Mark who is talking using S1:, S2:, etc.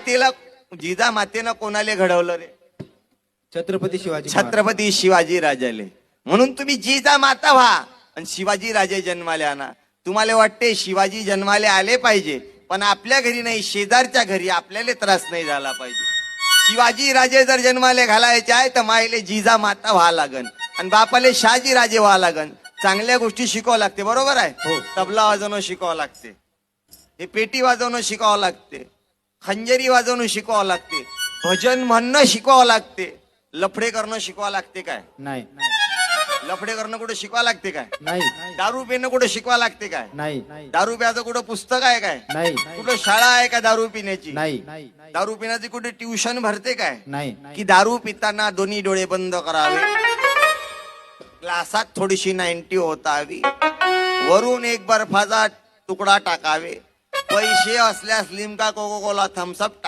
S1: जिजामातेनं कोणाले घडवलं रे?
S2: छत्रपती शिवाजी महाराज.
S1: छत्रपती शिवाजी राजाले. म्हणून तुम्ही जिजामाता व्हा आणि शिवाजी राजे जन्माले आणा. तुम्हाला वाटते शिवाजी जन्माले आले पाहिजे, पण आपल्या घरी नाही, शेजारच्या घरी आपल्याला त्रास नाही झाला पाहिजे. शिवाजी राजे जर जन्माले घालायचे आहे तर मायले जिजामाता व्हा लागन आणि बापाले शहाजी राजे व्हा लागन. चांगल्या गोष्टी शिकावं लागते, बरोबर आहे.
S2: हो.
S1: तबला वाजवणं शिकावं लागते, हे पेटी वाजवणं शिकावं लागते, खंजरी वाजवणं शिकावं लागते, भजन म्हणणं शिकावं लागते. लफडे करणं शिकवा लागते काय?
S2: नाही
S1: लफडे करणं कुठे शिकवा लागते काय?
S2: नाही
S1: दारू पिणं कुठे शिकवा लागते काय?
S2: नाही
S1: दारू प्याचं कुठं पुस्तक आहे काय?
S2: नाही
S1: कुठं शाळा आहे का दारू पिण्याची?
S2: नाही
S1: दारू पिण्याची कुठे ट्युशन भरते काय?
S2: नाही
S1: की दारू पिताना दोन्ही डोळे बंद करावे, ग्लासात थोडीशी 90 होतावी, वरून एक बर्फाचा तुकडा टाकावे, पैसे असल्यास लिमका कोको कोला थम्सअप